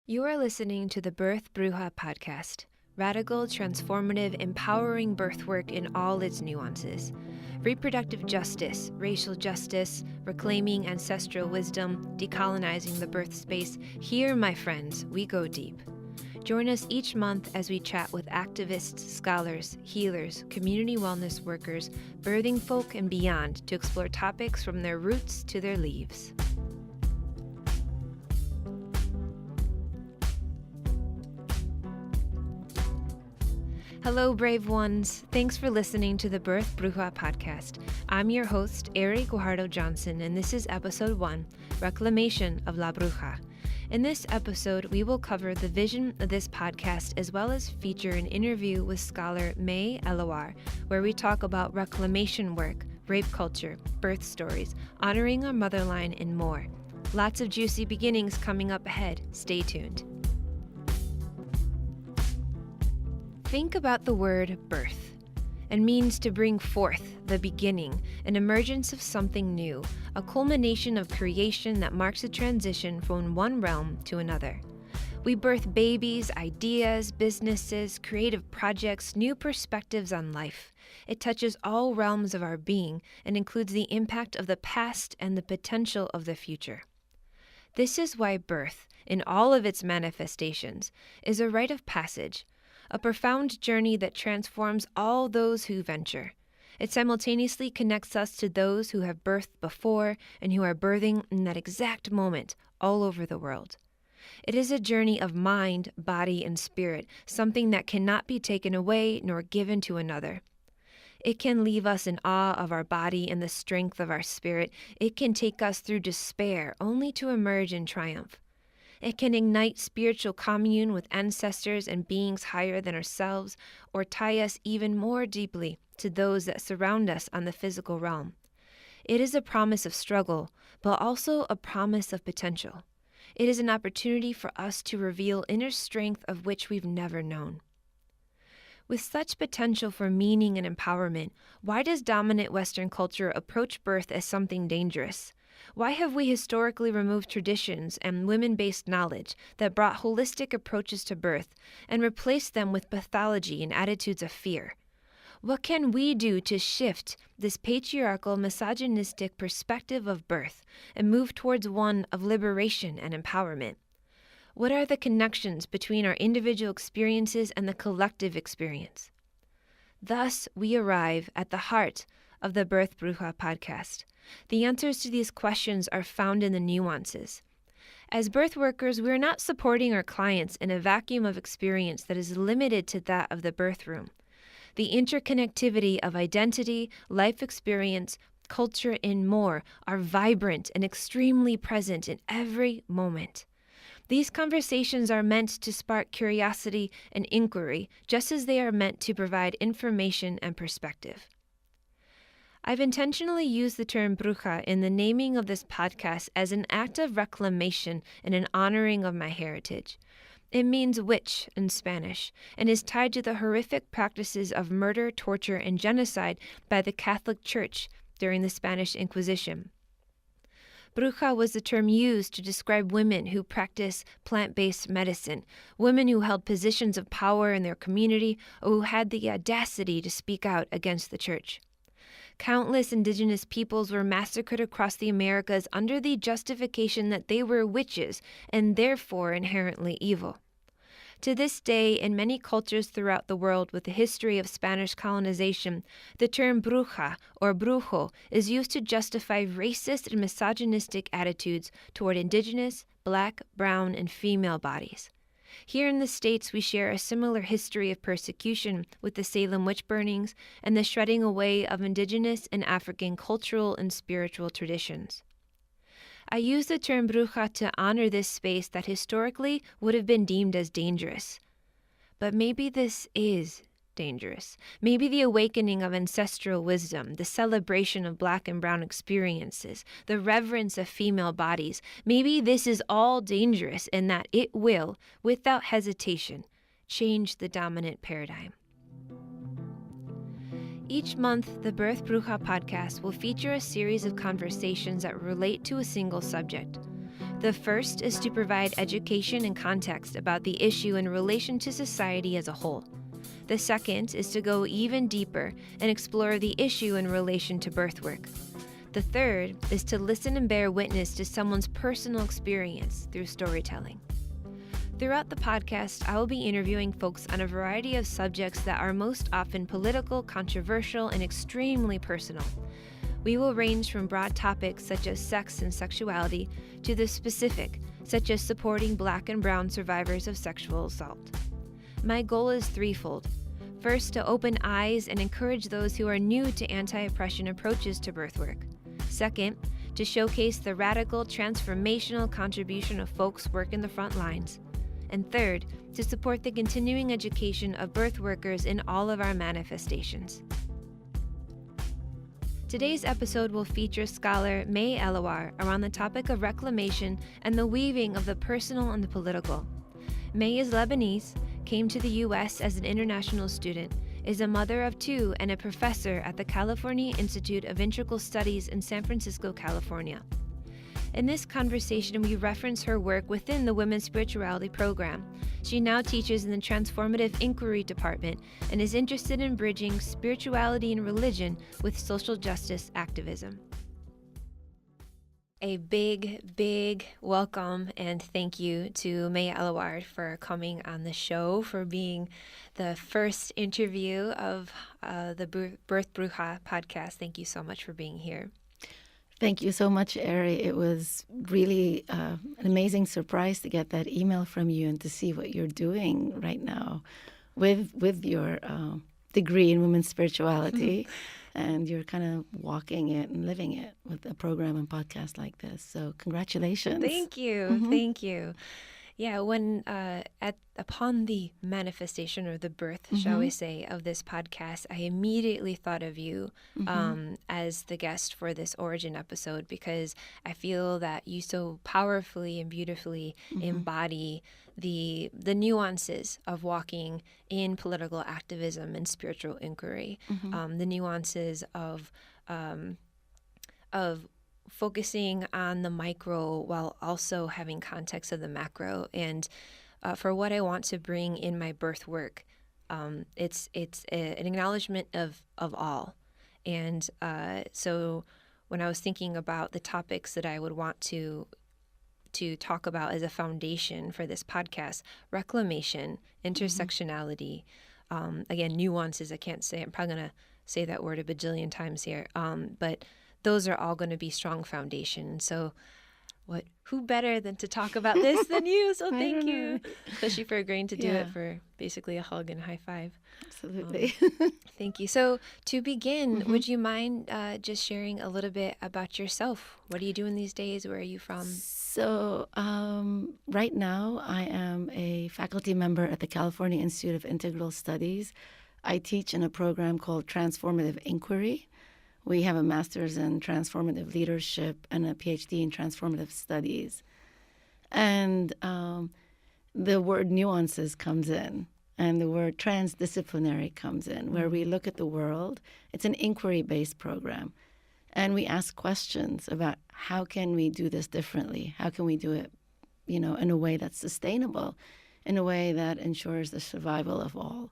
You are listening to the Birth Bruja Podcast, radical, transformative, empowering birth work in all its nuances. Reproductive justice, racial justice, reclaiming ancestral wisdom, decolonizing the birth space. Here, my friends, we go deep. Join us each month as we chat with activists, scholars, healers, community wellness workers, birthing folk, and beyond to explore topics from their roots to their leaves. Hello, brave ones. Thanks for listening to the Birth Bruja Podcast. I'm your host, Eri Guajardo Johnson, and this is episode 1, Reclamation of La Bruja. In this episode, we will cover the vision of this podcast as well as feature an interview with scholar May Elawar, where we talk about reclamation work, rape culture, birth stories, honoring our motherline, and more. Lots of juicy beginnings coming up ahead. Stay tuned. Think about the word birth. It means to bring forth, the beginning, an emergence of something new, a culmination of creation that marks a transition from one realm to another. We birth babies, ideas, businesses, creative projects, new perspectives on life. It touches all realms of our being and includes the impact of the past and the potential of the future. This is why birth, in all of its manifestations, is a rite of passage, a profound journey that transforms all those who venture. It simultaneously connects us to those who have birthed before and who are birthing in that exact moment all over the world. It is a journey of mind, body, and spirit, something that cannot be taken away nor given to another. It can leave us in awe of our body and the strength of our spirit. It can take us through despair, only to emerge in triumph. It can ignite spiritual commune with ancestors and beings higher than ourselves, or tie us even more deeply to those that surround us on the physical realm. It is a promise of struggle, but also a promise of potential. It is an opportunity for us to reveal inner strength of which we've never known. With such potential for meaning and empowerment, why does dominant Western culture approach birth as something dangerous? Why have we historically removed traditions and women-based knowledge that brought holistic approaches to birth and replaced them with pathology and attitudes of fear? What can we do to shift this patriarchal, misogynistic perspective of birth and move towards one of liberation and empowerment? What are the connections between our individual experiences and the collective experience? Thus, we arrive at the heart of the Birth Bruja Podcast. The answers to these questions are found in the nuances. As birth workers, we are not supporting our clients in a vacuum of experience that is limited to that of the birth room. The interconnectivity of identity, life experience, culture, and more are vibrant and extremely present in every moment. These conversations are meant to spark curiosity and inquiry, just as they are meant to provide information and perspective. I've intentionally used the term bruja in the naming of this podcast as an act of reclamation and an honoring of my heritage. It means witch in Spanish and is tied to the horrific practices of murder, torture, and genocide by the Catholic Church during the Spanish Inquisition. Bruja was the term used to describe women who practice plant-based medicine, women who held positions of power in their community or who had the audacity to speak out against the church. Countless indigenous peoples were massacred across the Americas under the justification that they were witches and therefore inherently evil. To this day, in many cultures throughout the world with a history of Spanish colonization, the term bruja or brujo is used to justify racist and misogynistic attitudes toward indigenous, black, brown, and female bodies. Here in the States, we share a similar history of persecution with the Salem witch burnings and the shredding away of indigenous and African cultural and spiritual traditions. I use the term bruja to honor this space that historically would have been deemed as dangerous. But maybe this is dangerous. Maybe the awakening of ancestral wisdom, the celebration of black and brown experiences, the reverence of female bodies, maybe this is all dangerous in that it will, without hesitation, change the dominant paradigm. Each month, the Birth Bruja Podcast will feature a series of conversations that relate to a single subject. The first is to provide education and context about the issue in relation to society as a whole. The second is to go even deeper and explore the issue in relation to birth work. The third is to listen and bear witness to someone's personal experience through storytelling. Throughout the podcast, I will be interviewing folks on a variety of subjects that are most often political, controversial, and extremely personal. We will range from broad topics such as sex and sexuality to the specific, such as supporting Black and Brown survivors of sexual assault. My goal is threefold. First, to open eyes and encourage those who are new to anti-oppression approaches to birth work. Second, to showcase the radical, transformational contribution of folks working the front lines. And third, to support the continuing education of birth workers in all of our manifestations. Today's episode will feature scholar May Elawar around the topic of reclamation and the weaving of the personal and the political. May is Lebanese, came to the U.S. as an international student, is a mother of two and a professor at the California Institute of Integral Studies in San Francisco, California. In this conversation, we reference her work within the Women's Spirituality program. She now teaches in the Transformative Inquiry Department and is interested in bridging spirituality and religion with social justice activism. A big welcome and thank you to May Elawar for coming on the show, for being the first interview of the Birth Bruja podcast. Thank you so much for being here. Thank you so much, Eri. It was really an amazing surprise to get that email from you and to see what you're doing right now with your degree in women's spirituality. And you're kind of walking it and living it with a program and podcast like this. So congratulations. Thank you. Thank you. Yeah, when upon the manifestation or the birth, shall we say, of this podcast, I immediately thought of you as the guest for this origin episode, because I feel that you so powerfully and beautifully embody the nuances of walking in political activism and spiritual inquiry, the nuances of focusing on the micro while also having context of the macro. And for what I want to bring in my birth work, it's an acknowledgement of all. And so when I was thinking about the topics that I would want to talk about as a foundation for this podcast, reclamation, intersectionality, again, nuances, I can't say, I'm probably going to say that word a bajillion times here, but those are all going to be strong foundation. So who better than to talk about this than you? So thank you, especially for agreeing to do it, for basically a hug and a high five. Absolutely. Thank you. So to begin, would you mind just sharing a little bit about yourself? What are you doing these days? Where are you from? So right now I am a faculty member at the California Institute of Integral Studies. I teach in a program called Transformative Inquiry. We have a master's in transformative leadership and a PhD in transformative studies. And the word nuances comes in, and the word transdisciplinary comes in, where we look at the world. It's an inquiry-based program. And we ask questions about how can we do this differently? How can we do it, in a way that's sustainable, in a way that ensures the survival of all?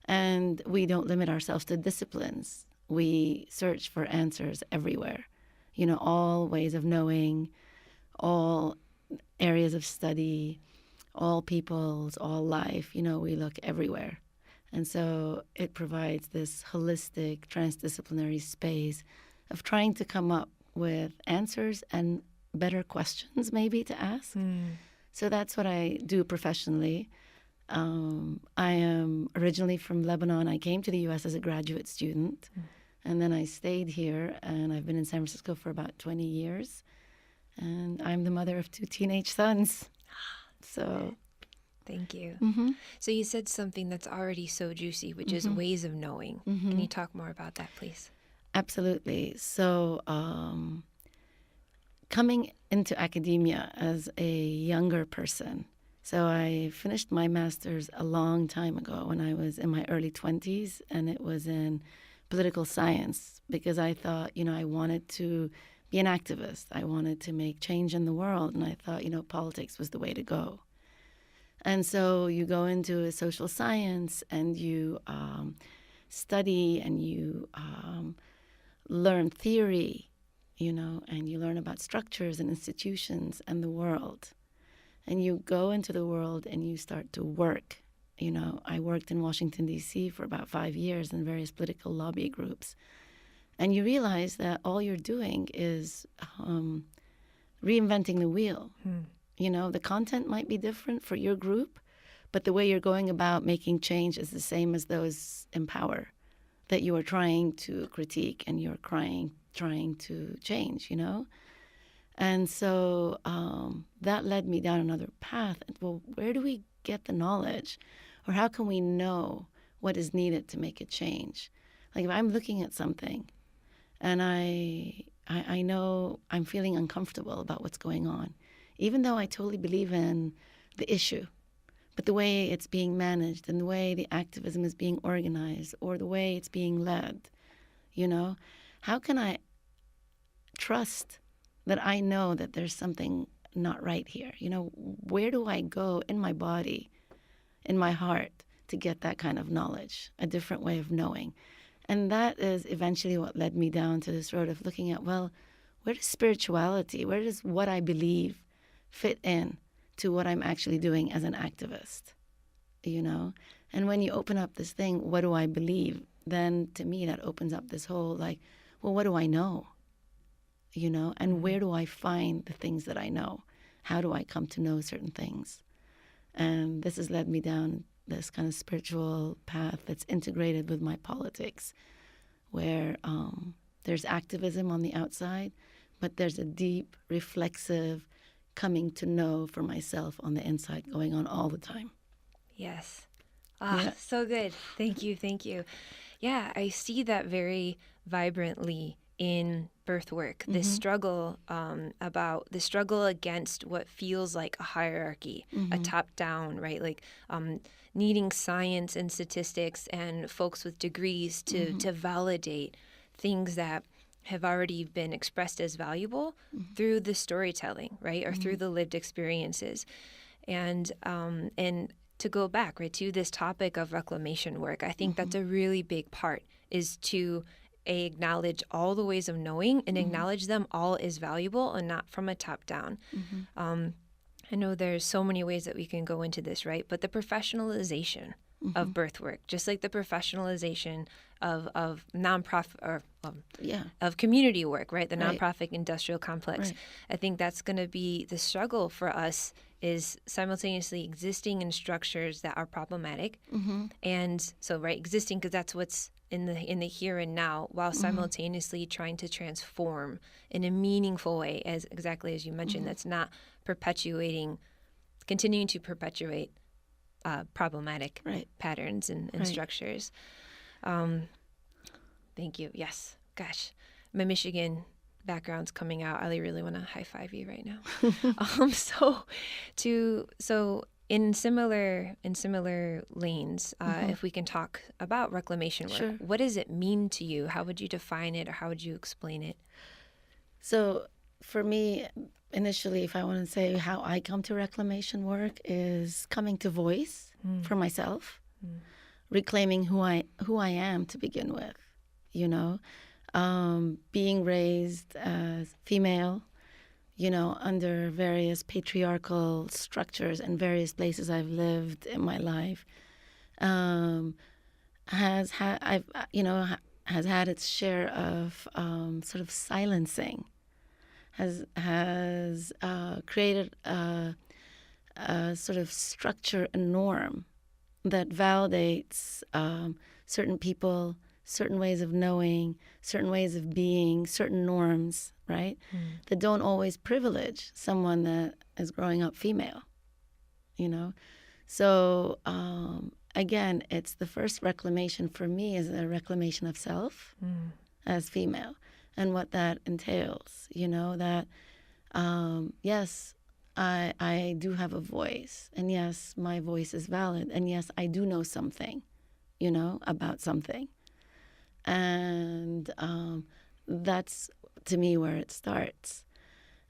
And we don't limit ourselves to disciplines. We search for answers everywhere, all ways of knowing, all areas of study, all peoples, all life, we look everywhere. And so it provides this holistic, transdisciplinary space of trying to come up with answers and better questions maybe to ask. So that's what I do professionally. I am originally from Lebanon. I came to the U.S. as a graduate student. And then I stayed here, and I've been in San Francisco for about 20 years. And I'm the mother of two teenage sons. So, thank you. So you said something that's already so juicy, which is ways of knowing. Can you talk more about that, please? Absolutely. So coming into academia as a younger person, so I finished my master's a long time ago when I was in my early 20s, and it was in political science, because I thought, I wanted to be an activist. I wanted to make change in the world. And I thought, politics was the way to go. And so you go into a social science and you study and you learn theory, and you learn about structures and institutions and the world. And you go into the world and you start to work. I worked in Washington, D.C. for about 5 years in various political lobby groups. And you realize that all you're doing is reinventing the wheel. The content might be different for your group, but the way you're going about making change is the same as those in power that you are trying to critique and you're trying to change, And so that led me down another path. Well, where do we get the knowledge? Or how can we know what is needed to make a change? Like if I'm looking at something and I know I'm feeling uncomfortable about what's going on, even though I totally believe in the issue, but the way it's being managed and the way the activism is being organized or the way it's being led, how can I trust that I know that there's something not right here? Where do I go in my body, in my heart, to get that kind of knowledge, a different way of knowing? And that is eventually what led me down to this road of looking at, well, where does spirituality, where does what I believe fit in to what I'm actually doing as an activist, And when you open up this thing, what do I believe? Then to me, that opens up this whole well, what do I know? And where do I find the things that I know? How do I come to know certain things? And this has led me down this kind of spiritual path that's integrated with my politics, where there's activism on the outside, but there's a deep, reflexive coming to know for myself on the inside going on all the time. Yes. So good. Thank you. Thank you. Yeah, I see that very vibrantly in birth work, this struggle about the struggle against what feels like a hierarchy, a top-down, right? Like needing science and statistics and folks with degrees to validate things that have already been expressed as valuable through the storytelling, right? Or through the lived experiences. And to go back, right, to this topic of reclamation work, I think that's a really big part, is to acknowledge all the ways of knowing and acknowledge them all as valuable and not from a top down. I know there's so many ways that we can go into this, right? But the professionalization of birth work, just like the professionalization of nonprofit or of community work, right? The nonprofit industrial complex. I think that's going to be the struggle for us, is simultaneously existing in structures that are problematic, and so existing because that's what's in the here and now, while simultaneously trying to transform in a meaningful way, as exactly as you mentioned, that's not continuing to perpetuate problematic patterns and structures. Thank you. Yes. Gosh, my Michigan background's coming out. I really want to high five you right now. So in similar lanes, if we can talk about reclamation work, what does it mean to you? How would you define it, or how would you explain it? So for me, initially, if I want to say how I come to reclamation work, is coming to voice for myself, reclaiming who I am to begin with, being raised as female, under various patriarchal structures in various places I've lived in my life, has had its share of sort of silencing, has created a sort of structure and norm that validates certain people, certain ways of knowing, certain ways of being, certain norms, right? That don't always privilege someone that is growing up female, So again, it's the first reclamation for me is a reclamation of self as female, and what that entails, that yes, I do have a voice, and yes, my voice is valid, and yes, I do know something, about something. And that's to me where it starts.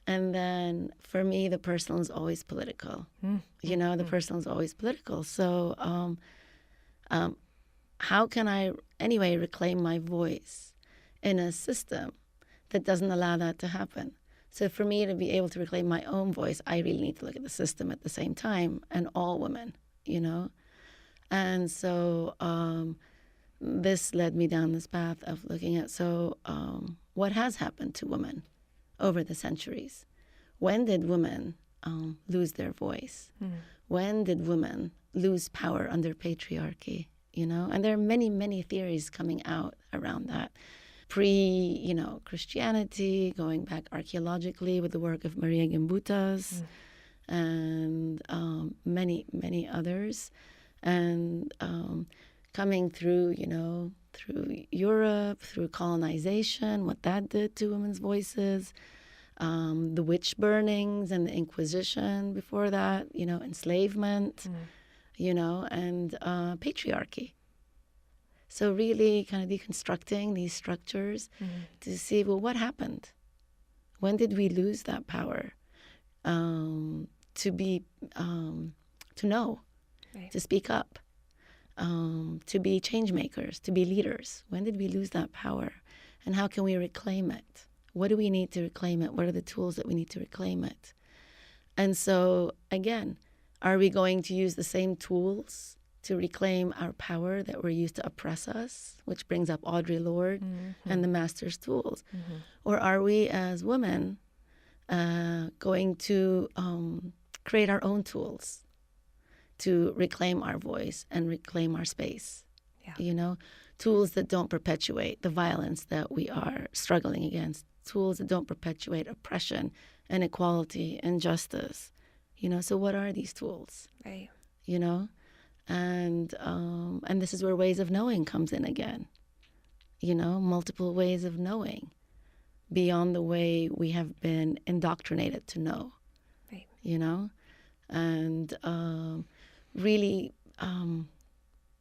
And then for me, the personal is always political. The personal is always political. So how can I, anyway, reclaim my voice in a system that doesn't allow that to happen? So for me to be able to reclaim my own voice, I really need to look at the system at the same time, and all women, And so this led me down this path of looking at, what has happened to women over the centuries? When did women lose their voice? When did women lose power under patriarchy? And there are many, many theories coming out around that. Christianity, going back archaeologically with the work of Maria Gimbutas and many, many others. And coming through, through Europe, through colonization, what that did to women's voices, the witch burnings and the Inquisition before that, enslavement, and patriarchy. So really kind of deconstructing these structures to see, well, what happened? When did we lose that power to know, right, to speak up, to be change makers, to be leaders? When did we lose that power? And how can we reclaim it? What do we need to reclaim it? What are the tools that we need to reclaim it? And so, again, are we going to use the same tools to reclaim our power that were used to oppress us, which brings up Audre Lorde and the master's tools? Or are we, as women, going to create our own tools to reclaim our voice and reclaim our space? Yeah. Tools that don't perpetuate the violence that we are struggling against, tools that don't perpetuate oppression, inequality, injustice. So what are these tools? Right. And this is where ways of knowing comes in again. Multiple ways of knowing beyond the way we have been indoctrinated to know. Right. And really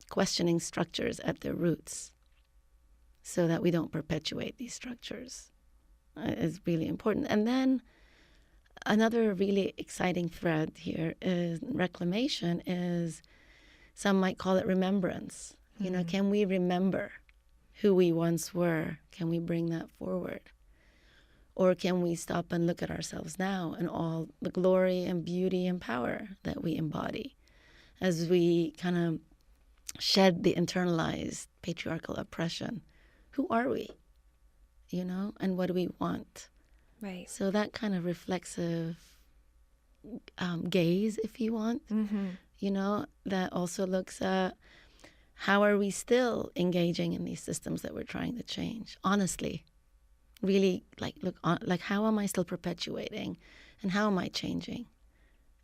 questioning structures at their roots so that we don't perpetuate these structures is really important. And then another really exciting thread here is reclamation is, some might call it remembrance. Can we remember who we once were? Can we bring that forward? Or can we stop and look at ourselves now and all the glory and beauty and power that we embody as we kind of shed the internalized patriarchal oppression? Who are we? And what do we want? Right. So that kind of reflexive gaze, if you want, that also looks at how are we still engaging in these systems that we're trying to change? Honestly, really, how am I still perpetuating, and how am I changing?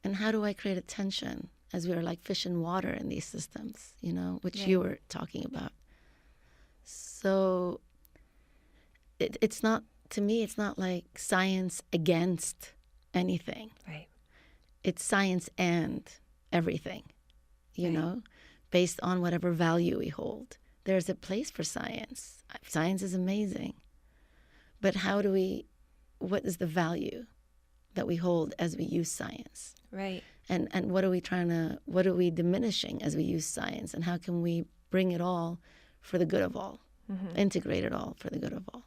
And how do I create a tension as we are like fish in water in these systems, which you were talking about? So it's not, to me, it's not like science against anything. Right. It's science and everything, based on whatever value we hold. There's a place for science. Science is amazing. But what is the value that we hold as we use science? Right. And what are we diminishing as we use science? And how can we bring it all for the good of all? Integrate it all for the good of all.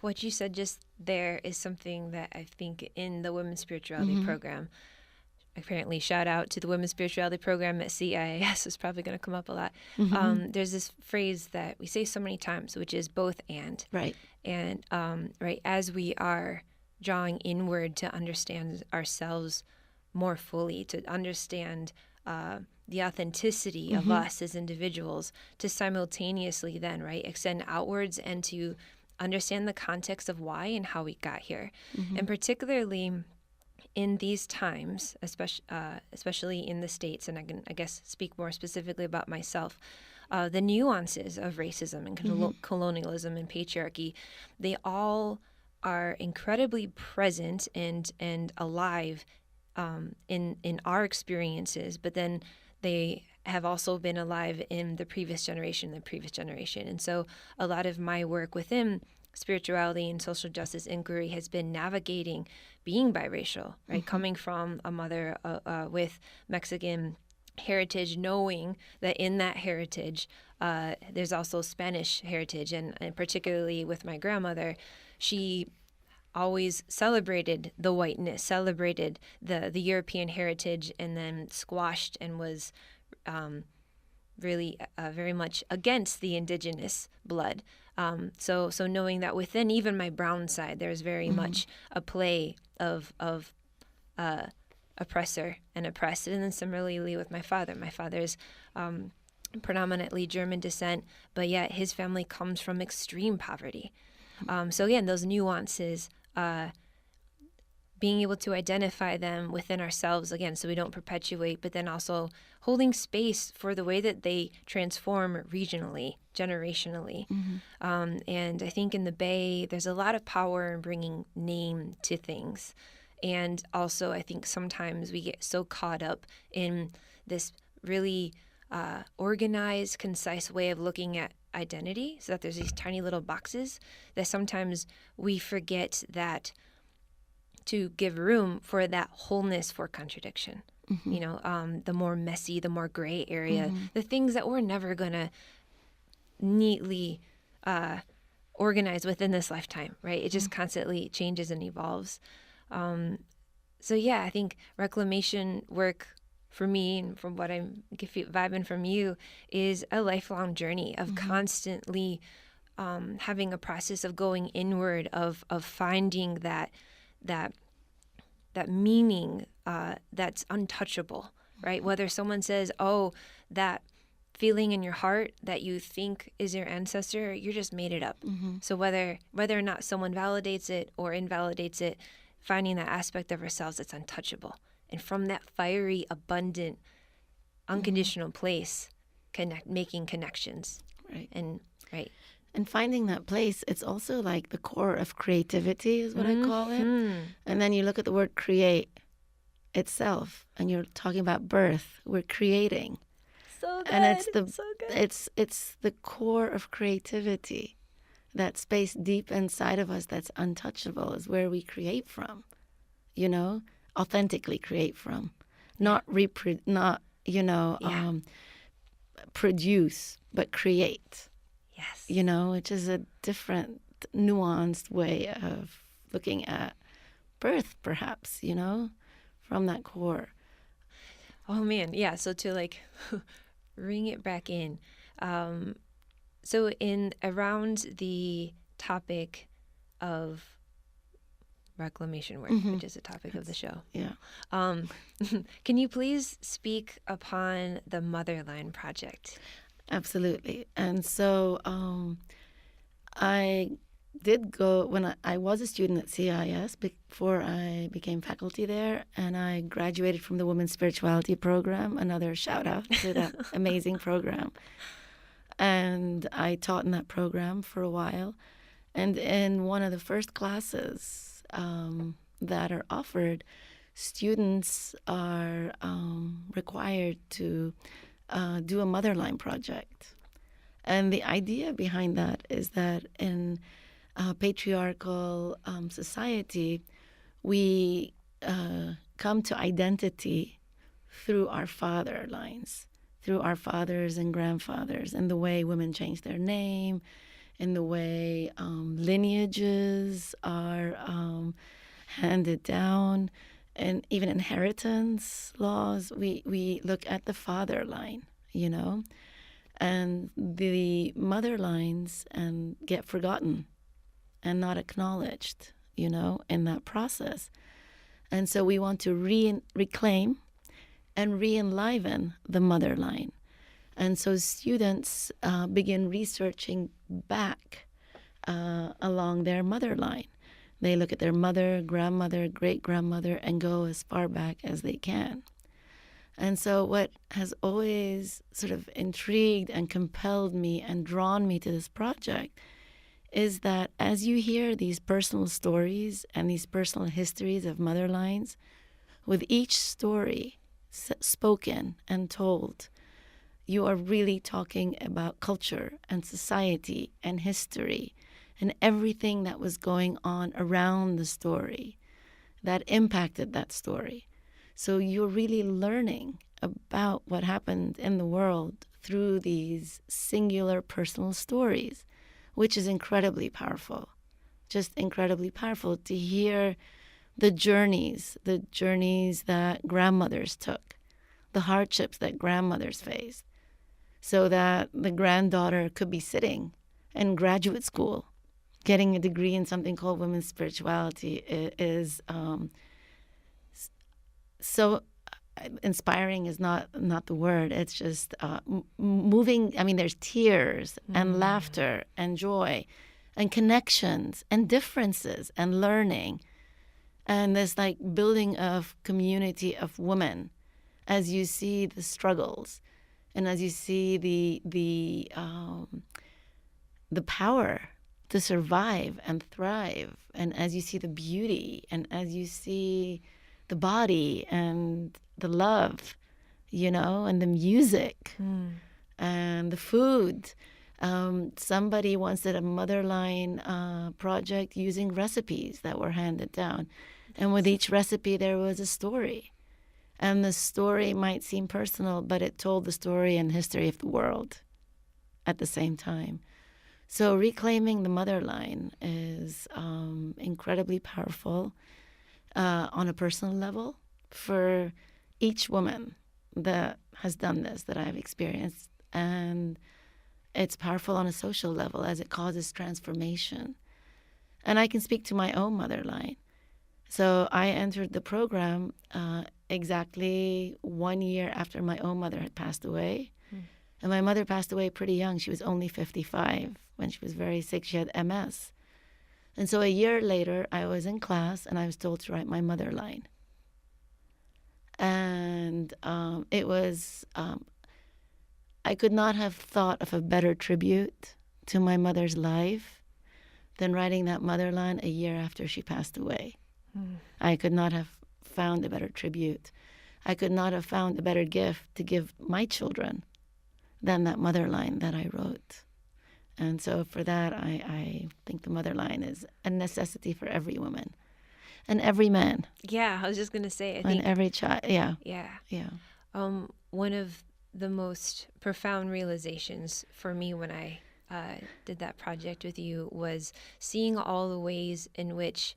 What you said just there is something that I think in the Women's Spirituality Program, apparently shout out to the Women's Spirituality Program at CIIS, is probably going to come up a lot. There's this phrase that we say so many times, which is both and. Right. And as we are drawing inward to understand ourselves more fully, to understand the authenticity of us as individuals, to simultaneously then, extend outwards and to understand the context of why and how we got here. And particularly in these times, especially in the States, and I can, I guess, speak more specifically about myself, the nuances of racism and colonialism and patriarchy, they all are incredibly present and alive in our experiences, but then they have also been alive in the previous generation. And so a lot of my work within spirituality and social justice inquiry has been navigating being biracial, right? Coming from a mother with Mexican heritage, knowing that in that heritage, there's also Spanish heritage. And particularly with my grandmother, she always celebrated the whiteness, celebrated the European heritage, and then squashed and was really very much against the indigenous blood. So knowing that within even my brown side, there's very much a play of oppressor and oppressed. And then similarly with my father. My father's predominantly German descent, but yet his family comes from extreme poverty. So again, those nuances, being able to identify them within ourselves, again, so we don't perpetuate, but then also holding space for the way that they transform regionally, generationally. And I think in the Bay, there's a lot of power in bringing name to things. And also, I think sometimes we get so caught up in this really organized, concise way of looking at identity, so that there's these tiny little boxes, that sometimes we forget that to give room for that wholeness for contradiction. You know, the more messy, the more gray area, the things that we're never going to neatly organize within this lifetime, right? It just constantly changes and evolves. So yeah, I think reclamation work for me, and from what I'm vibing from you, is a lifelong journey of constantly having a process of going inward, of finding that meaning that's untouchable, right? Whether someone says, oh, that feeling in your heart that you think is your ancestor, you just made it up. So whether or not someone validates it or invalidates it, finding that aspect of ourselves that's untouchable. And from that fiery, abundant, unconditional place, making connections. Right. And finding that place, it's also like the core of creativity is what I call it. And then you look at the word create itself, and you're talking about birth. We're creating. So good. And it's so good. it's the core of creativity. That space deep inside of us that's untouchable is where we create from, you know, authentically create from, not produce, but create. Yes. You know, which is a different, nuanced way of looking at birth, perhaps, you know, from that core. Oh, man. Yeah. So to like ring it back in. So in around the topic of reclamation work, which is the topic of the show. Yeah. Can you please speak upon the Motherline Project? Absolutely. And so I did go, when I was a student at CIS before I became faculty there, and I graduated from the Women's Spirituality Program, another shout out to that amazing program. And I taught in that program for a while. And in one of the first classes that are offered, students are required to do a Motherline project. And the idea behind that is that in patriarchal society, we come to identity through our father lines, through our fathers and grandfathers, and the way women change their name, in the way lineages are handed down, and even inheritance laws. We look at the father line, you know, and the mother lines and get forgotten and not acknowledged, you know, in that process. And so we want to reclaim and re-enliven the mother line. And so students begin researching back along their mother line. They look at their mother, grandmother, great-grandmother, and go as far back as they can. And so what has always sort of intrigued and compelled me and drawn me to this project is that as you hear these personal stories and these personal histories of mother lines, with each story spoken and told, you are really talking about culture and society and history and everything that was going on around the story that impacted that story. So you're really learning about what happened in the world through these singular personal stories, which is incredibly powerful. Just incredibly powerful to hear the journeys that grandmothers took, the hardships that grandmothers faced, so that the granddaughter could be sitting in graduate school, getting a degree in something called women's spirituality is so inspiring is not the word. It's just moving. I mean, there's tears and laughter and joy and connections and differences and learning. And this like building of community of women as you see the struggles and as you see the power to survive and thrive, and as you see the beauty, and as you see the body and the love, and the music and the food. Somebody once did a motherline project using recipes that were handed down. And with each recipe, there was a story. And the story might seem personal, but it told the story and history of the world at the same time. So reclaiming the motherline is incredibly powerful on a personal level for each woman that has done this, that I've experienced. And it's powerful on a social level as it causes transformation. And I can speak to my own motherline. So I entered the program exactly 1 year after my own mother had passed away. And my mother passed away pretty young. She was only 55 when she was very sick. She had MS. And so a year later, I was in class and I was told to write my motherline. And it was, I could not have thought of a better tribute to my mother's life than writing that motherline a year after she passed away. I could not have found a better tribute. I could not have found a better gift to give my children than that motherline that I wrote. And so for that, I think the motherline is a necessity for every woman and every man. Yeah, I was just going to say, I think. And every child, yeah. Yeah. One of the most profound realizations for me when I did that project with you was seeing all the ways in which,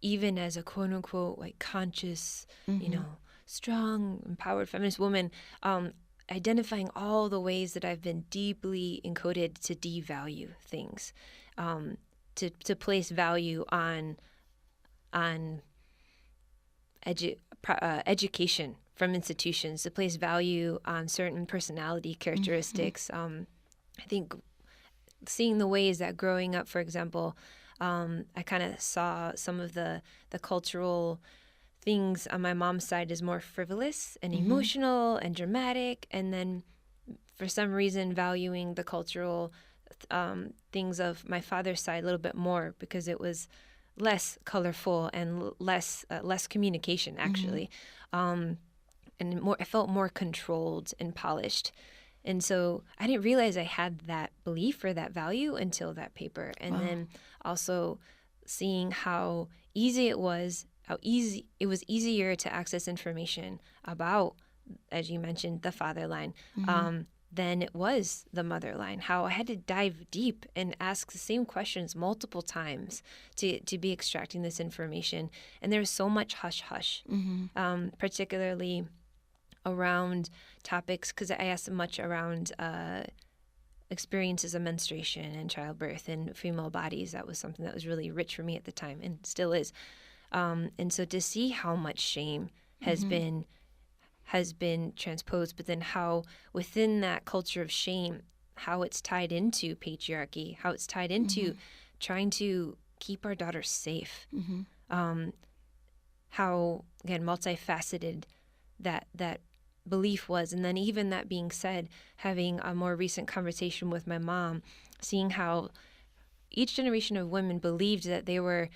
even as a quote unquote like conscious, strong, empowered feminist woman, identifying all the ways that I've been deeply encoded to devalue things, to place value on education from institutions, to place value on certain personality characteristics. I think seeing the ways that growing up, for example, I kind of saw some of the cultural things on my mom's side as more frivolous and emotional and dramatic, and then for some reason valuing the cultural things of my father's side a little bit more because it was less colorful and less communication actually, and more, I felt more controlled and polished. And so I didn't realize I had that belief or that value until that paper. And then also seeing how easy it was easier to access information about, as you mentioned, the fatherline, than it was the motherline. How I had to dive deep and ask the same questions multiple times to be extracting this information. And there's so much hush-hush, particularly around topics, because I asked much around experiences of menstruation and childbirth and female bodies. That was something that was really rich for me at the time and still is. And so to see how much shame has been transposed, but then how within that culture of shame, how it's tied into patriarchy, how it's tied into trying to keep our daughters safe. How, again, multifaceted that belief was. And then even that being said, having a more recent conversation with my mom, seeing how each generation of women believed that they were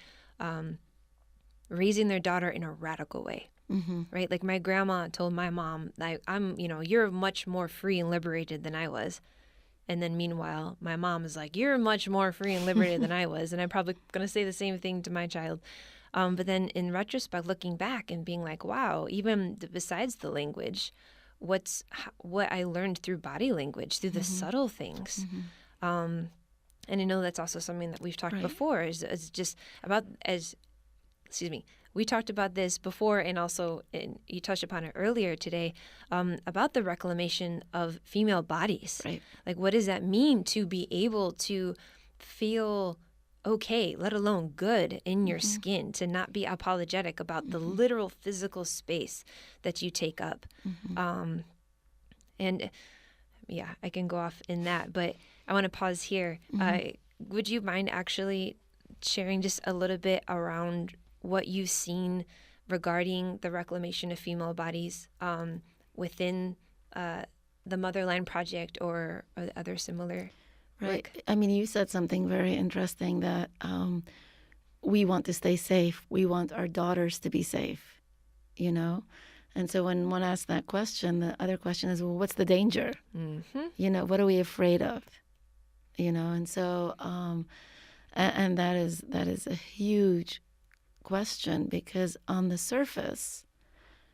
raising their daughter in a radical way, right? Like my grandma told my mom, like, you're much more free and liberated than I was. And then meanwhile, my mom is like, you're much more free and liberated than I was. And I'm probably going to say the same thing to my child. But then in retrospect, looking back and being like, wow, even besides the language, what I learned through body language, through the subtle things. And I know that's also something that we've talked before is just about we talked about this before, and also you touched upon it earlier today, about the reclamation of female bodies. Right. Like, what does that mean to be able to feel okay, let alone good in your skin, to not be apologetic about the literal physical space that you take up. And yeah, I can go off in that, but I want to pause here. Would you mind actually sharing just a little bit around what you've seen regarding the reclamation of female bodies within the Motherland Project or other similar work? I mean, you said something very interesting, that we want to stay safe. We want our daughters to be safe, you know? And so when one asks that question, the other question is, well, what's the danger? You know, what are we afraid of? You know, and so, and that is a huge question, because on the surface,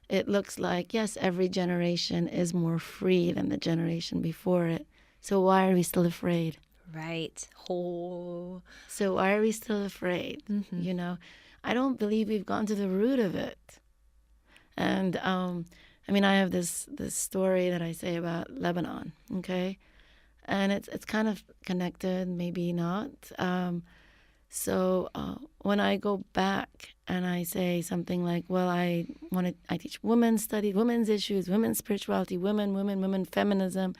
it looks like, yes, every generation is more free than the generation before it. So why are we still afraid? Right. So why are we still afraid? You know, I don't believe we've gone to the root of it. And I mean, I have this story that I say about Lebanon, okay? And it's kind of connected, maybe not. So when I go back and I say something like, well, I teach women's studies, women's issues, women's spirituality, women, feminism.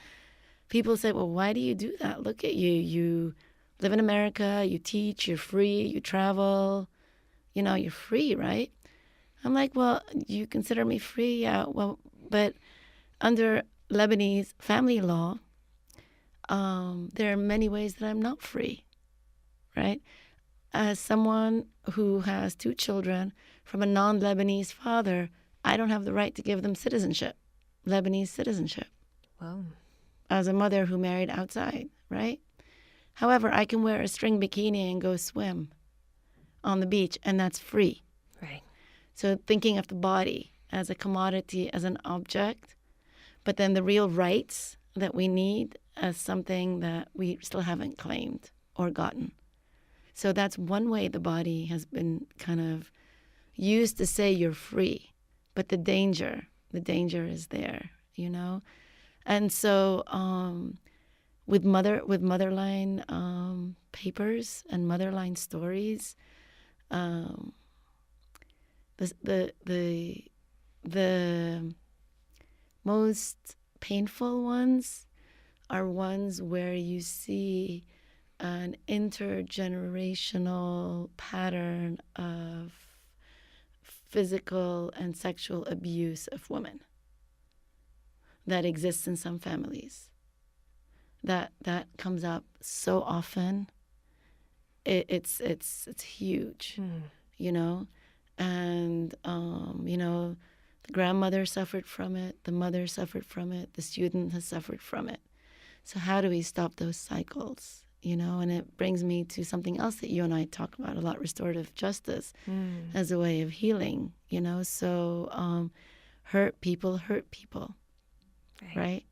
People say, well, why do you do that? Look at you. You live in America, you teach, you're free, you travel, you know, you're free, right? I'm like, well, you consider me free? Yeah, well, but under Lebanese family law, there are many ways that I'm not free, right? As someone who has 2 children from a non-Lebanese father, I don't have the right to give them citizenship, Lebanese citizenship. Wow. As a mother who married outside, right? However, I can wear a string bikini and go swim on the beach, and that's free. Right. So thinking of the body as a commodity, as an object, but then the real rights that we need as something that we still haven't claimed or gotten. So that's one way the body has been kind of used to say you're free, but the danger is there, you know? And so with Motherline papers and Motherline stories, the most painful ones are ones where you see an intergenerational pattern of physical and sexual abuse of women that exists in some families. That comes up so often. It's huge, you know, and you know, the grandmother suffered from it, the mother suffered from it, the student has suffered from it. So how do we stop those cycles? You know, and it brings me to something else that you and I talk about a lot, restorative justice as a way of healing, you know. So hurt people, right?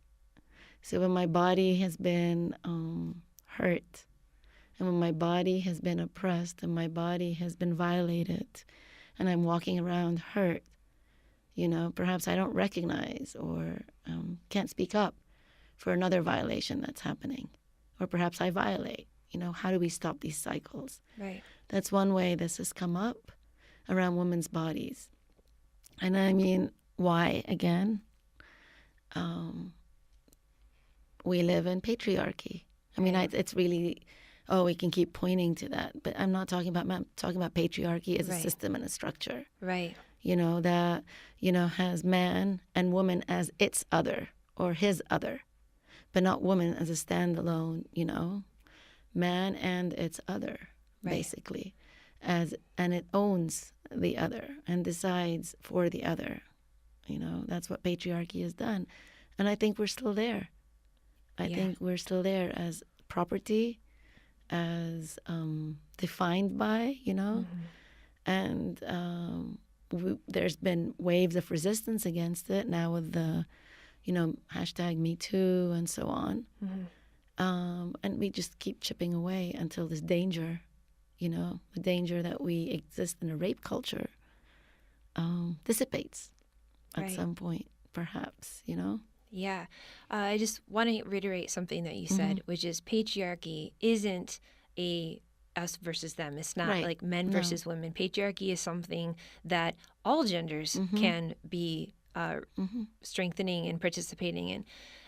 So when my body has been hurt, and when my body has been oppressed, and my body has been violated, and I'm walking around hurt, you know, perhaps I don't recognize or can't speak up for another violation that's happening. Or perhaps I violate. You know, how do we stop these cycles? Right. That's one way this has come up around women's bodies. And I mean, why, again? We live in patriarchy. I mean, it's really, we can keep pointing to that. But I'm not talking about, I'm talking about patriarchy as a system and a structure. Right. You know, that, you know, has man and woman as its other or his other. But not woman as a standalone, you know, man and its other, basically, and it owns the other and decides for the other. You know, that's what patriarchy has done, and I think we're still there. I think we're still there as property, as defined by, and there's been waves of resistance against it now with the, hashtag Me Too and so on. And we just keep chipping away until this danger, the danger that we exist in a rape culture dissipates at some point, perhaps, Yeah. I just want to reiterate something that you said, which is patriarchy isn't a us versus them. It's not like men versus women. Patriarchy is something that all genders can be strengthening and participating in.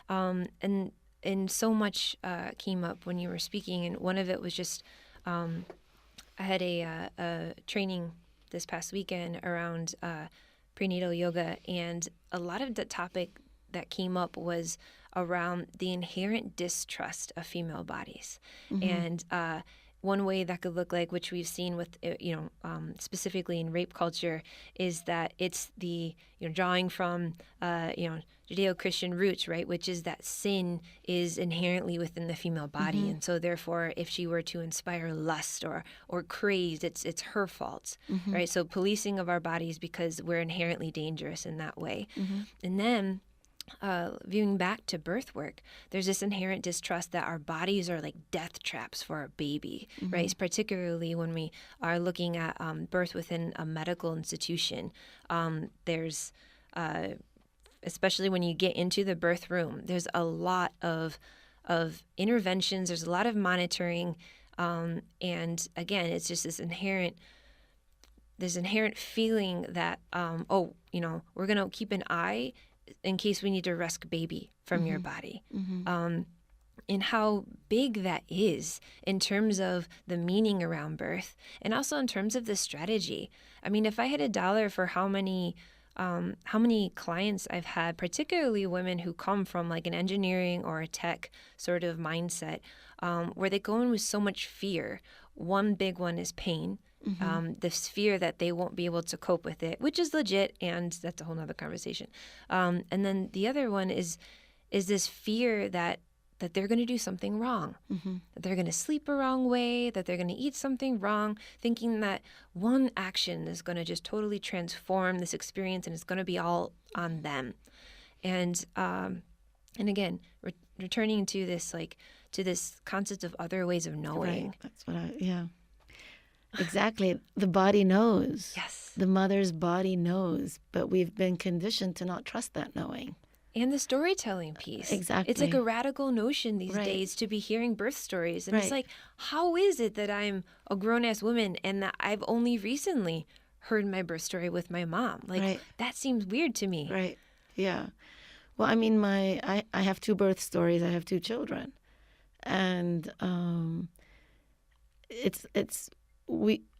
And so much came up when you were speaking, and one of it was just I had a training this past weekend around prenatal yoga, and a lot of the topic that came up was around the inherent distrust of female bodies. And one way that could look like, which we've seen with, specifically in rape culture, is that it's the, drawing from, Judeo-Christian roots, right, which is that sin is inherently within the female body. And so therefore, if she were to inspire lust or craze, it's her fault, right? So policing of our bodies because we're inherently dangerous in that way. And then viewing back to birth work, there's this inherent distrust that our bodies are like death traps for a baby, right? Particularly when we are looking at birth within a medical institution. There's, especially when you get into the birth room, there's a lot of interventions. There's a lot of monitoring, and again, it's just this inherent feeling that we're gonna keep an eye in case we need to rescue baby from your body. And how big that is in terms of the meaning around birth, and also in terms of the strategy. I mean, if I had $1 for how many clients I've had, particularly women who come from like an engineering or a tech sort of mindset, where they go in with so much fear. One big one is pain. This fear that they won't be able to cope with it, which is legit, and that's a whole nother conversation. And then the other one is this fear that they're going to do something wrong, that they're going to sleep a wrong way, that they're going to eat something wrong, thinking that one action is going to just totally transform this experience and it's going to be all on them. And again, returning to this concept of other ways of knowing. Right. That's exactly. The body knows. Yes. The mother's body knows, but we've been conditioned to not trust that knowing. And the storytelling piece. Exactly. It's like a radical notion these days to be hearing birth stories. And it's like, how is it that I'm a grown-ass woman and that I've only recently heard my birth story with my mom? Like, that seems weird to me. Right. Yeah. Well, I mean, I have 2 birth stories. I have 2 children. And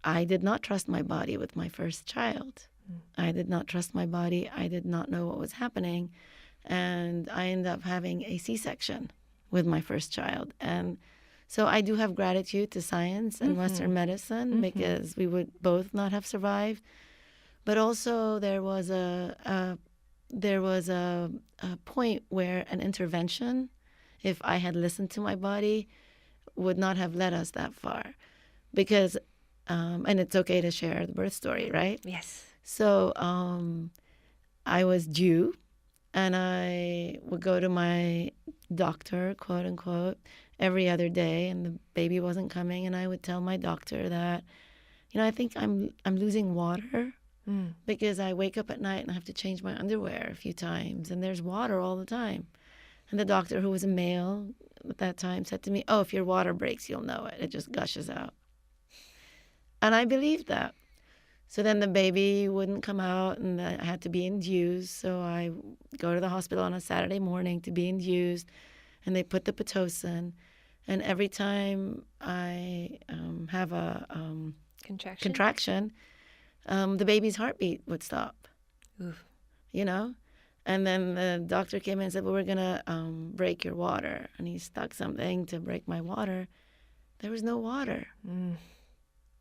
I did not trust my body with my first child. I did not trust my body. I did not know what was happening. And I ended up having a C-section with my first child. And so I do have gratitude to science and Western medicine because we would both not have survived. But also there was a point where an intervention, if I had listened to my body, would not have led us that far. Because, and it's okay to share the birth story, right? Yes. So I was due, and I would go to my doctor, quote unquote, every other day, and the baby wasn't coming, and I would tell my doctor that, I think I'm losing water because I wake up at night and I have to change my underwear a few times, and there's water all the time. And the doctor, who was a male at that time, said to me, "Oh, if your water breaks, you'll know it. It just gushes out." And I believed that. So then the baby wouldn't come out, and I had to be induced. So I go to the hospital on a Saturday morning to be induced, and they put the Pitocin. And every time I have a contraction, the baby's heartbeat would stop. Oof. And then the doctor came in and said, "Well, we're going to break your water." And he stuck something to break my water. There was no water.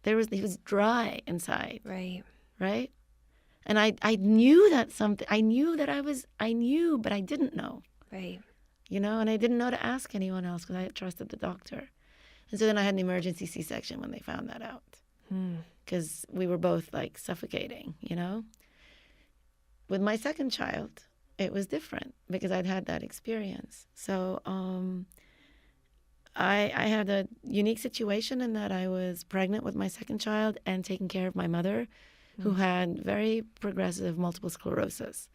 He was dry inside. Right? And I knew that something, I knew, but I didn't know. Right. And I didn't know to ask anyone else because I trusted the doctor. And so then I had an emergency C-section when they found that out because we were both like suffocating. With my second child, it was different because I'd had that experience. So I had a unique situation in that I was pregnant with my second child and taking care of my mother, who had very progressive multiple sclerosis.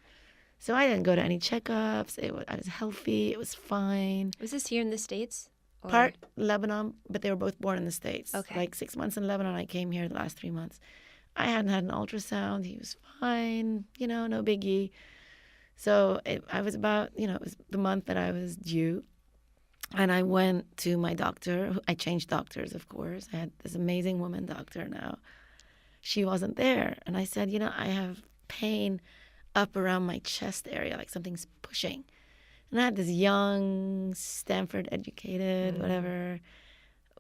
So I didn't go to any checkups. I was healthy. It was fine. Was this here in the States? Or? Part Lebanon, but they were both born in the States. Okay. Like 6 months in Lebanon. I came here the last 3 months. I hadn't had an ultrasound. He was fine, no biggie. So I was about, it was the month that I was due. And I went to my doctor. I changed doctors, of course. I had this amazing woman doctor now. She wasn't there. And I said, I have pain up around my chest area, like something's pushing. And I had this young, Stanford-educated, whatever,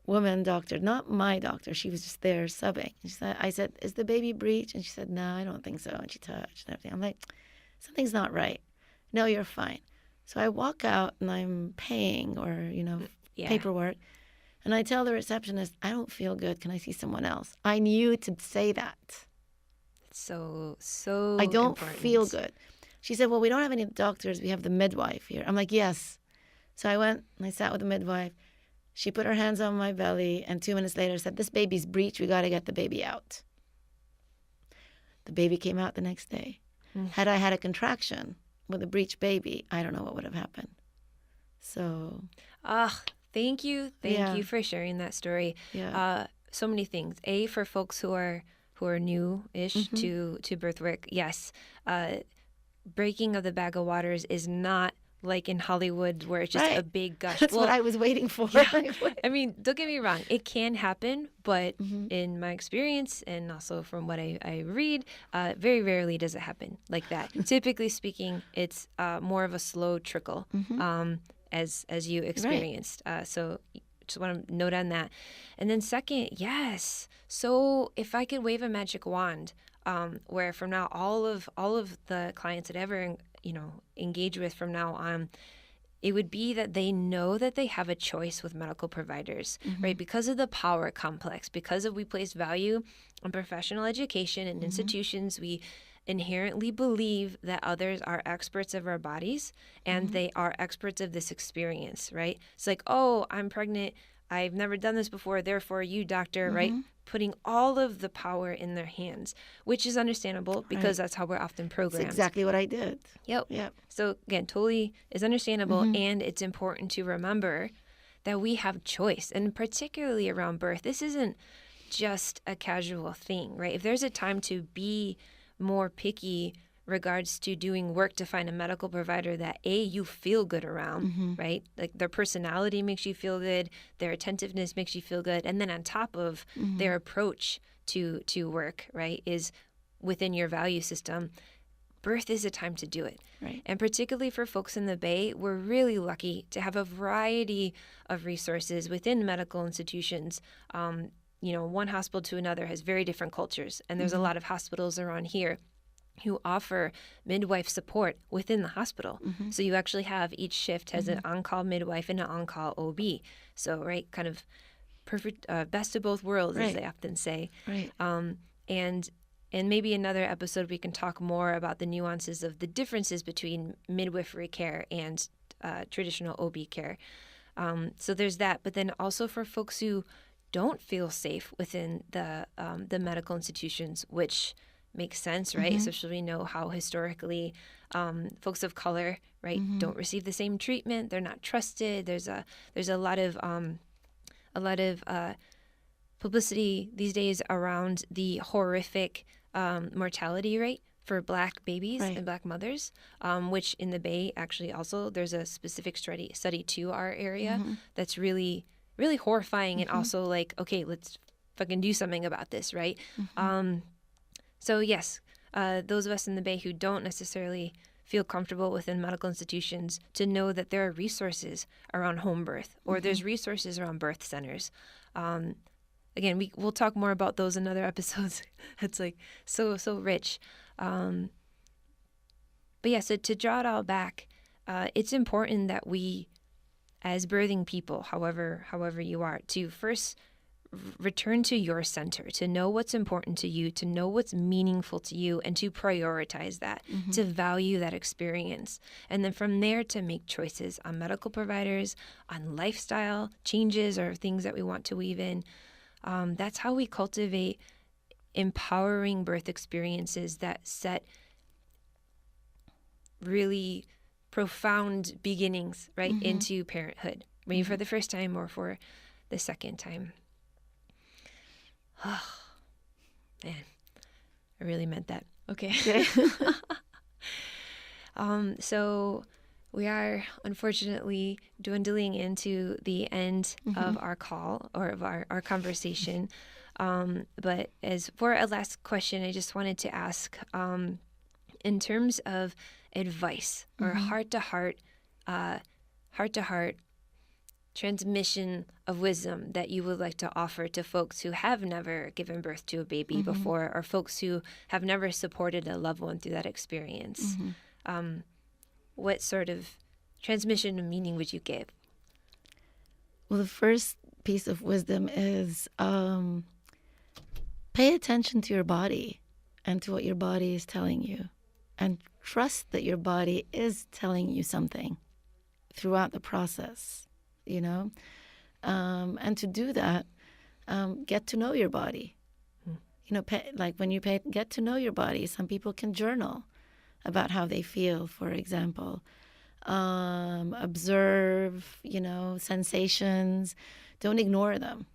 woman doctor, not my doctor. She was just there subbing. I said, is the baby breech? And she said, no, I don't think so. And she touched and everything. I'm like, something's not right. No, you're fine. So I walk out and I'm paying or, paperwork. And I tell the receptionist, I don't feel good. Can I see someone else? I knew to say that. So I don't important. feel good. She said, well, we don't have any doctors. We have the midwife here. I'm like, yes. So I went and I sat with the midwife. She put her hands on my belly and 2 minutes later said, this baby's breech. We got to get the baby out. The baby came out the next day. Had I had a contraction with a breech baby, I don't know what would have happened. So. Thank you. Thank you for sharing that story. Yeah. So many things. For folks who are new-ish to birth work, yes. Breaking of the bag of waters is not like in Hollywood where it's just a big gush. That's what I was waiting for. Yeah. I mean, don't get me wrong. It can happen, but in my experience and also from what I read, very rarely does it happen like that. Typically speaking, it's more of a slow trickle as you experienced. So just want to note on that. And then second, yes. So if I could wave a magic wand, where from now all of the clients that ever engage with from now on, it would be that they know that they have a choice with medical providers, right? Because of the power complex, because we place value on professional education and institutions, we inherently believe that others are experts of our bodies and they are experts of this experience, right? It's like, oh, I'm pregnant. I've never done this before. Therefore, you, doctor, right? Putting all of the power in their hands, which is understandable because that's how we're often programmed. That's exactly what I did. Yep. So again, totally is understandable. And it's important to remember that we have choice, and particularly around birth. This isn't just a casual thing, right? If there's a time to be more picky regards to doing work to find a medical provider that you feel good around, right? Like their personality makes you feel good, their attentiveness makes you feel good, and then on top of their approach to work, right, is within your value system. Birth is a time to do it. Right. And particularly for folks in the Bay, we're really lucky to have a variety of resources within medical institutions. One hospital to another has very different cultures, and there's a lot of hospitals around here who offer midwife support within the hospital. So you actually have each shift has an on-call midwife and an on-call OB. So, right, kind of perfect, best of both worlds, as they often say. Right. And maybe another episode we can talk more about the nuances of the differences between midwifery care and traditional OB care. So there's that. But then also for folks who don't feel safe within the medical institutions, which makes sense, right? Especially we know how historically folks of color, right, don't receive the same treatment. They're not trusted. There's a lot of publicity these days around the horrific mortality rate for Black babies and Black mothers, which in the Bay actually also there's a specific study to our area that's really, really horrifying and also like, okay, let's fucking do something about this, right? So yes, those of us in the Bay who don't necessarily feel comfortable within medical institutions, to know that there are resources around home birth or there's resources around birth centers. Again, we'll talk more about those in other episodes. It's like so rich. But yeah, so to draw it all back, it's important that we, as birthing people, however you are, to first return to your center, to know what's important to you, to know what's meaningful to you, and to prioritize that, to value that experience. And then from there to make choices on medical providers, on lifestyle changes or things that we want to weave in. That's how we cultivate empowering birth experiences that set really profound beginnings, right, into parenthood, maybe for the first time or for the second time. Oh, man, I really meant that. Okay. So we are unfortunately dwindling into the end of our call or of our conversation. But as for a last question, I just wanted to ask, in terms of advice or heart-to-heart transmission of wisdom that you would like to offer to folks who have never given birth to a baby before, or folks who have never supported a loved one through that experience, what sort of transmission of meaning would you give? Well, the first piece of wisdom is pay attention to your body and to what your body is telling you, and trust that your body is telling you something throughout the process, you know? And to do that, get to know your body. You know, get to know your body. Some people can journal about how they feel, for example. Observe, you know, sensations. Don't ignore them.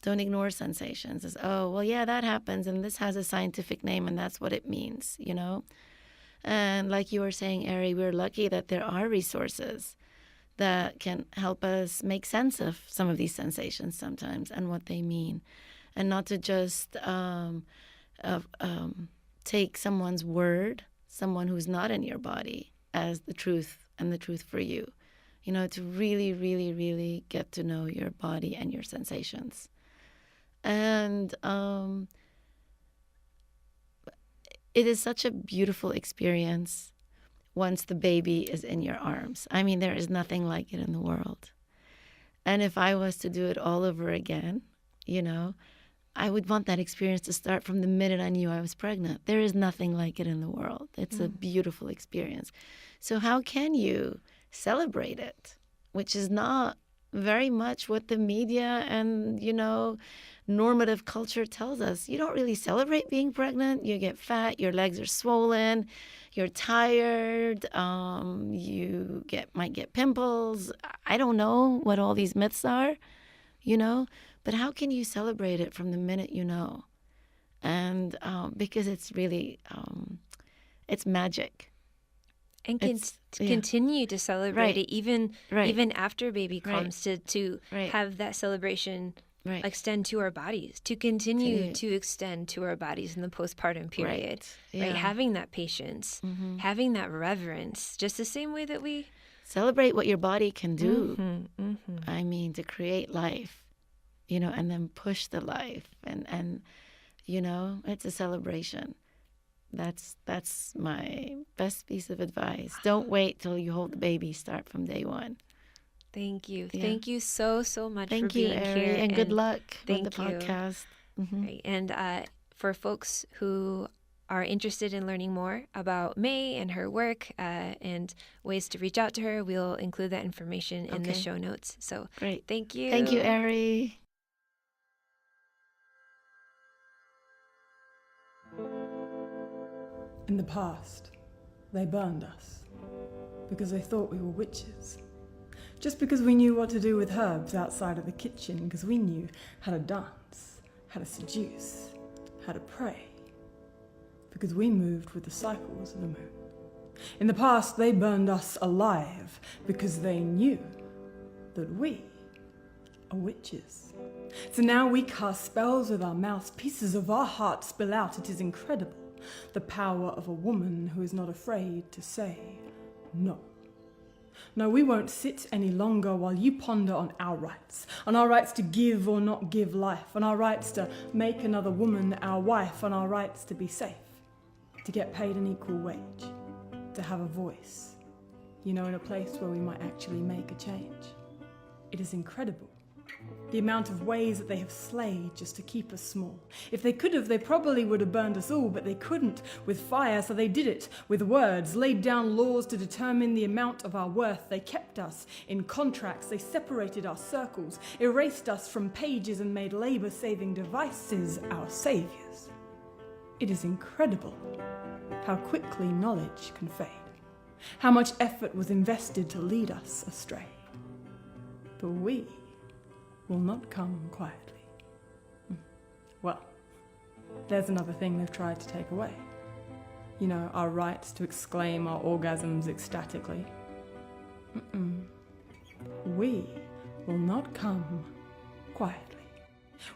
Don't ignore sensations as, oh, well, yeah, that happens, and this has a scientific name, and that's what it means, you know? And like you were saying, Eri, we're lucky that there are resources that can help us make sense of some of these sensations sometimes and what they mean, and not to just take someone's word, someone who's not in your body, as the truth and the truth for you. You know, to really, really, really get to know your body and your sensations. And it is such a beautiful experience once the baby is in your arms. I mean, there is nothing like it in the world. And if I was to do it all over again, you know, I would want that experience to start from the minute I knew I was pregnant. There is nothing like it in the world. It's a beautiful experience. So how can you celebrate it, which is not very much what the media and, you know, normative culture tells us. You don't really celebrate being pregnant. You get fat, your legs are swollen, you're tired, you might get pimples. I don't know what all these myths are, you know, but how can you celebrate it from the minute you know? And because it's really, it's magic. And continue to celebrate it even after baby comes, to have that celebration extend to our bodies, to continue to extend to our bodies in the postpartum period. Right? Having that patience, having that reverence, just the same way that we celebrate what your body can do. I mean, to create life, you know, and then push the life, and you know, it's a celebration. That's my best piece of advice. Don't wait till you hold the baby. Start from day one. Thank you. Yeah. Thank you so much for being Eri, here. And good luck with the podcast. Right. And for folks who are interested in learning more about May and her work and ways to reach out to her, we'll include that information in the show notes. So great. Thank you. Thank you, Eri. In the past, they burned us because they thought we were witches. Just because we knew what to do with herbs outside of the kitchen, because we knew how to dance, how to seduce, how to pray, because we moved with the cycles of the moon. In the past, they burned us alive because they knew that we are witches. So now we cast spells with our mouths, pieces of our heart spill out. It is incredible, the power of a woman who is not afraid to say no. No, we won't sit any longer while you ponder on our rights to give or not give life, on our rights to make another woman our wife, on our rights to be safe, to get paid an equal wage, to have a voice. in a place where we might actually make a change. It is incredible, the amount of ways that they have slayed just to keep us small. If they could have, they probably would have burned us all, but they couldn't with fire, so they did it with words, laid down laws to determine the amount of our worth. They kept us in contracts, they separated our circles, erased us from pages and made labor-saving devices our saviors. It is incredible how quickly knowledge can fade, how much effort was invested to lead us astray. But we will not come quietly. Well, there's another thing they've tried to take away. Our rights to exclaim our orgasms ecstatically. We will not come quietly.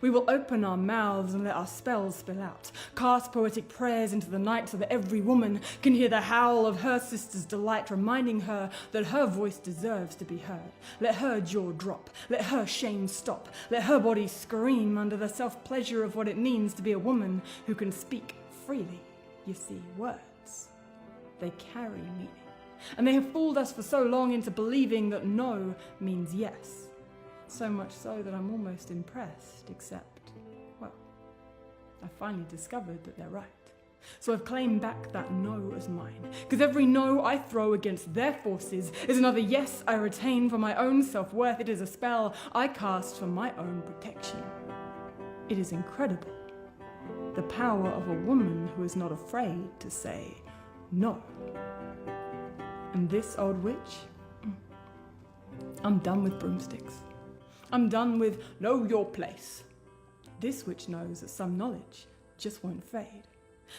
We will open our mouths and let our spells spill out, cast poetic prayers into the night so that every woman can hear the howl of her sister's delight, reminding her that her voice deserves to be heard. Let her jaw drop, let her shame stop, let her body scream under the self-pleasure of what it means to be a woman who can speak freely. You see, words, they carry meaning. And they have fooled us for so long into believing that no means yes. So much so that I'm almost impressed, except, well, I finally discovered that they're right. So I've claimed back that no as mine, because every no I throw against their forces is another yes I retain for my own self-worth. It is a spell I cast for my own protection. It is incredible, the power of a woman who is not afraid to say no. And this old witch, I'm done with broomsticks. I'm done with know your place. This witch knows that some knowledge just won't fade.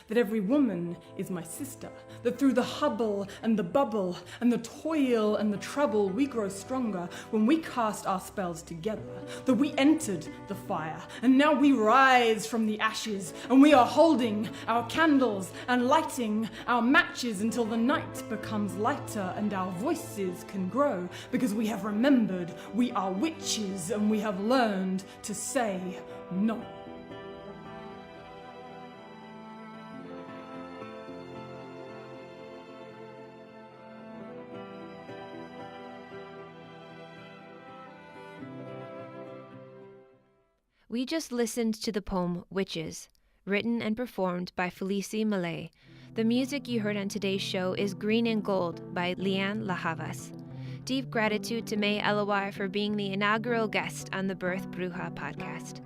That every woman is my sister. That through the hubble and the bubble and the toil and the trouble, we grow stronger when we cast our spells together. That we entered the fire and now we rise from the ashes, and we are holding our candles and lighting our matches until the night becomes lighter and our voices can grow, because we have remembered we are witches and we have learned to say no. We just listened to the poem Witches, written and performed by Felicie Malay. The music you heard on today's show is Green and Gold by Lian Lahavas. Deep gratitude to May Elawar for being the inaugural guest on the Birth Bruja Podcast.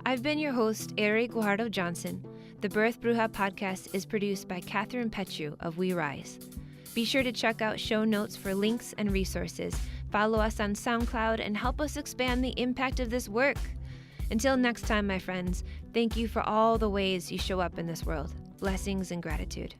I've been your host, Eri Guajardo Johnson. The Birth Bruja Podcast is produced by Catherine Petru of We Rise. Be sure to check out show notes for links and resources. Follow us on SoundCloud and help us expand the impact of this work. Until next time, my friends, thank you for all the ways you show up in this world. Blessings and gratitude.